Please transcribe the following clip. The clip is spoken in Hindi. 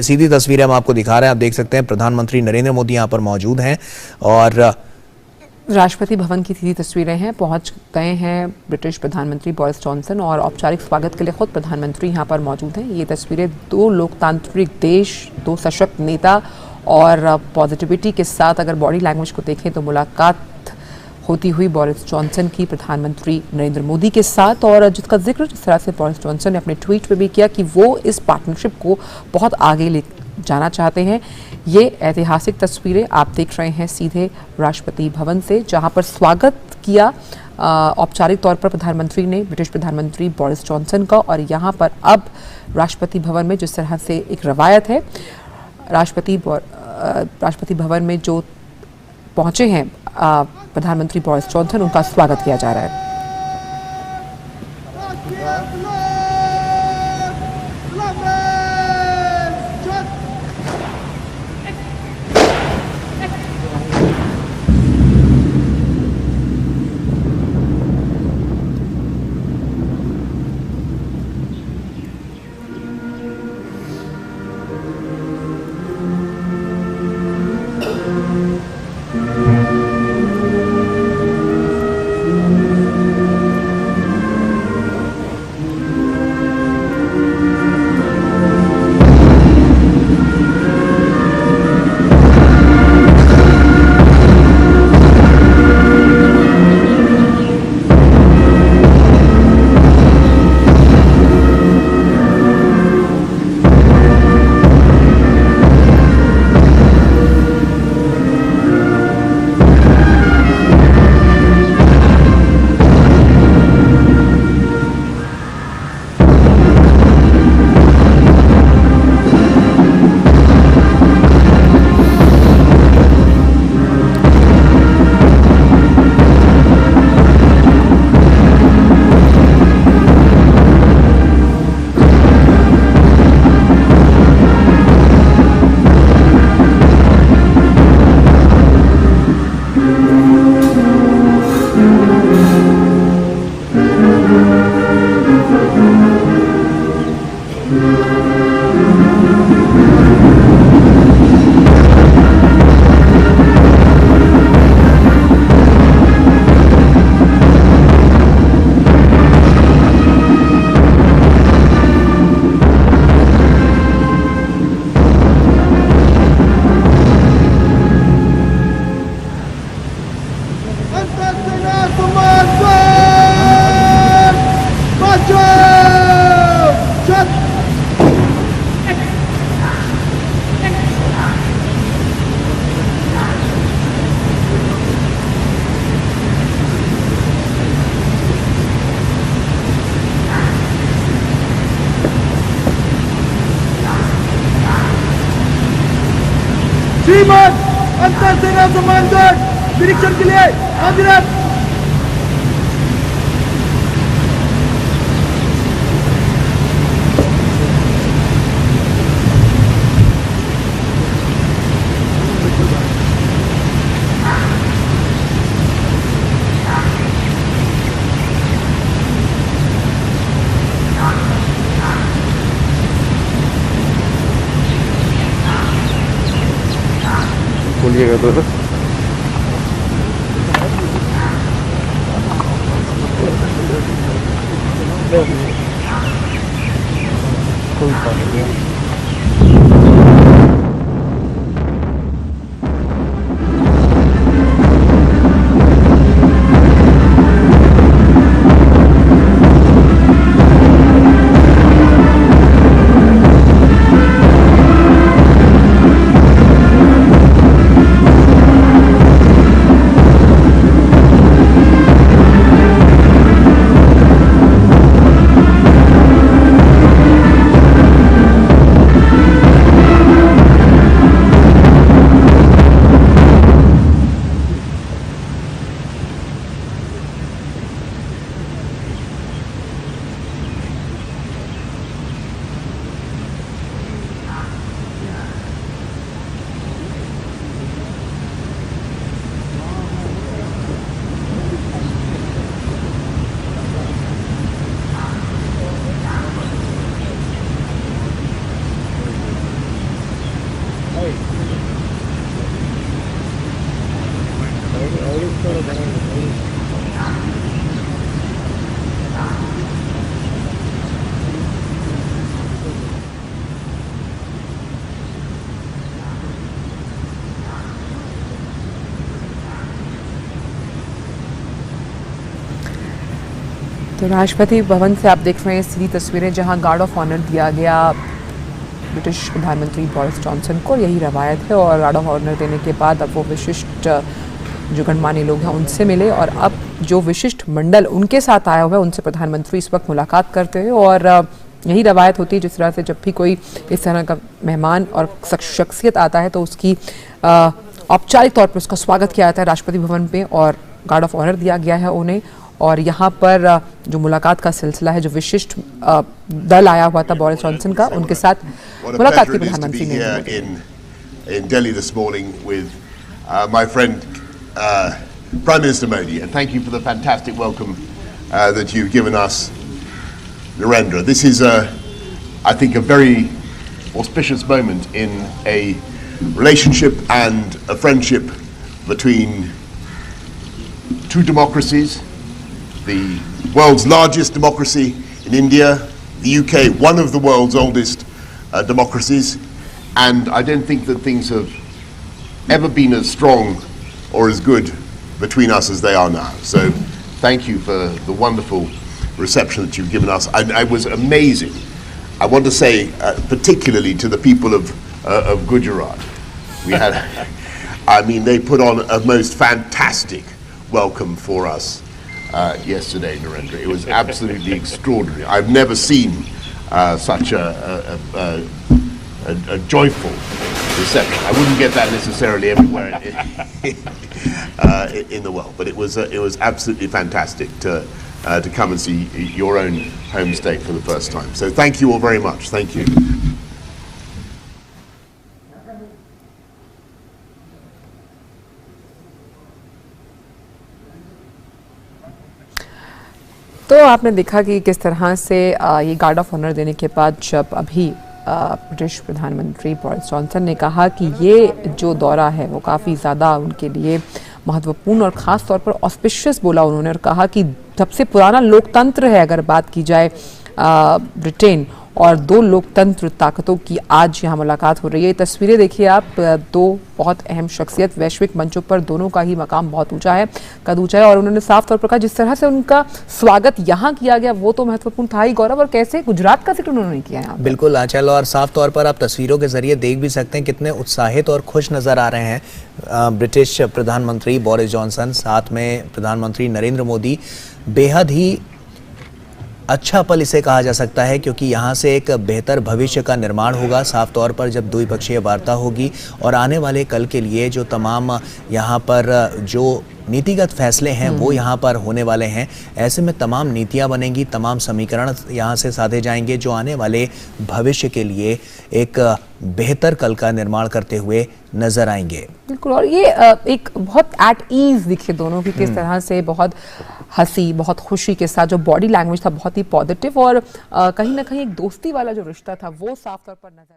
ये सीधी तस्वीरें हम आपको दिखा रहे हैं। आप देख सकते हैं प्रधानमंत्री नरेंद्र मोदी यहाँ पर मौजूद हैं और राष्ट्रपति भवन की सीधी तस्वीरें हैं। पहुंच गए हैं ब्रिटिश प्रधानमंत्री बोरिस जॉनसन और औपचारिक स्वागत के लिए खुद प्रधानमंत्री यहां पर मौजूद हैं। ये तस्वीरें दो लोकतांत्रिक देश, दो सशक्त नेता और पॉजिटिविटी के साथ अगर बॉडी लैंग्वेज को देखें तो मुलाकात होती हुई बोरिस जॉनसन की प्रधानमंत्री नरेंद्र मोदी के साथ, और जिसका जिक्र जिस तरह से बोरिस जॉनसन ने अपने ट्वीट पे भी किया कि वो इस पार्टनरशिप को बहुत आगे ले जाना चाहते हैं। ये ऐतिहासिक तस्वीरें आप देख रहे हैं सीधे राष्ट्रपति भवन से, जहां पर स्वागत किया औपचारिक तौर पर प्रधानमंत्री ने ब्रिटिश प्रधानमंत्री बोरिस जॉनसन का। और यहाँ पर अब राष्ट्रपति भवन में जिस तरह से एक रवायत है, राष्ट्रपति भवन में जो पहुंचे हैं प्रधानमंत्री बोरिस जॉनसन, उनका स्वागत किया जा रहा है। श्रीमान अंतर सेना सम्मानगढ़ निरीक्षण के लिए हाजिर। बोलिएगा तो कोई बात नहीं। तो राष्ट्रपति भवन से आप देख रहे हैं सीधी तस्वीरें जहां गार्ड ऑफ ऑनर दिया गया ब्रिटिश प्रधानमंत्री बोरिस जॉनसन को। यही रवायत है और गार्ड ऑफ ऑनर देने के बाद अब वो विशिष्ट जो गणमान्य लोग हैं उनसे मिले और अब जो विशिष्ट मंडल उनके साथ आया हुआ है उनसे प्रधानमंत्री इस वक्त मुलाकात करते हैं। और यही रवायत होती है जिस तरह से जब भी कोई इस तरह का मेहमान और शख्सियत आता है तो उसकी औपचारिक तौर पर उसका स्वागत किया जाता है राष्ट्रपति भवन में और गार्ड ऑफ ऑनर दिया गया है उन्हें। और यहाँ पर जो मुलाकात का सिलसिला है, जो विशिष्ट दल आया हुआ था बोरिस जॉनसन का, उनके साथ मुलाकात की प्रधानमंत्री ने। In Delhi this morning with my friend Prime Minister Modi, and thank you for the fantastic welcome that you've given us, Narendra. This is, I think, a very auspicious moment in a relationship and a friendship between two democracies. The world's largest democracy in India, the UK, one of the world's oldest democracies, and I don't think that things have ever been as strong or as good between us as they are now. So thank you for the wonderful reception that you've given us. I was amazing. I want to say particularly to the people of Gujarat. We had, I mean, they put on a most fantastic welcome for us yesterday, Narendra. It was absolutely extraordinary. I've never seen such a joyful reception. I wouldn't get that necessarily everywhere in the world, but it was absolutely fantastic to come and see your own home state for the first time. So thank you all very much. Thank you. तो आपने देखा कि किस तरह से ये गार्ड ऑफ ऑनर देने के बाद जब अभी ब्रिटिश प्रधानमंत्री बोरिस जॉनसन ने कहा कि ये जो दौरा है वो काफ़ी ज़्यादा उनके लिए महत्वपूर्ण और ख़ास तौर पर ऑस्पिशियस बोला उन्होंने और कहा कि सबसे पुराना लोकतंत्र है अगर बात की जाए ब्रिटेन और दो लोकतंत्र ताकतों की आज यहाँ मुलाकात हो रही है। तस्वीरें देखिए आप, दो बहुत अहम शख्सियत वैश्विक मंचों पर, दोनों का ही मकाम बहुत ऊंचा है, कद ऊंचा है और उन्होंने साफ तौर पर कहा जिस तरह से उनका स्वागत यहाँ किया गया वो तो महत्वपूर्ण था ही गौरव। और कैसे गुजरात का जिक्र उन्होंने किया यहाँ। बिल्कुल आंचल, और साफ तौर पर आप तस्वीरों के जरिए देख भी सकते हैं कितने उत्साहित और खुश नजर आ रहे हैं ब्रिटिश प्रधानमंत्री बोरिस जॉनसन, साथ में प्रधानमंत्री नरेंद्र मोदी। बेहद ही अच्छा पल इसे कहा जा सकता है क्योंकि यहाँ से एक बेहतर भविष्य का निर्माण होगा साफ तौर पर जब द्विपक्षीय वार्ता होगी और आने वाले कल के लिए जो तमाम यहाँ पर जो नीतिगत फैसले हैं वो यहाँ पर होने वाले हैं। ऐसे में तमाम नीतियाँ बनेंगी, तमाम समीकरण यहाँ से साधे जाएंगे जो आने वाले भविष्य के लिए एक बेहतर कल का निर्माण करते हुए नजर आएंगे। बिल्कुल, और ये एक बहुत एट ईज दिखे दोनों की, किस तरह से बहुत हंसी, बहुत खुशी के साथ, जो बॉडी लैंग्वेज था बहुत ही पॉजिटिव और कहीं ना कहीं एक दोस्ती वाला जो रिश्ता था वो साफ तौर पर नजर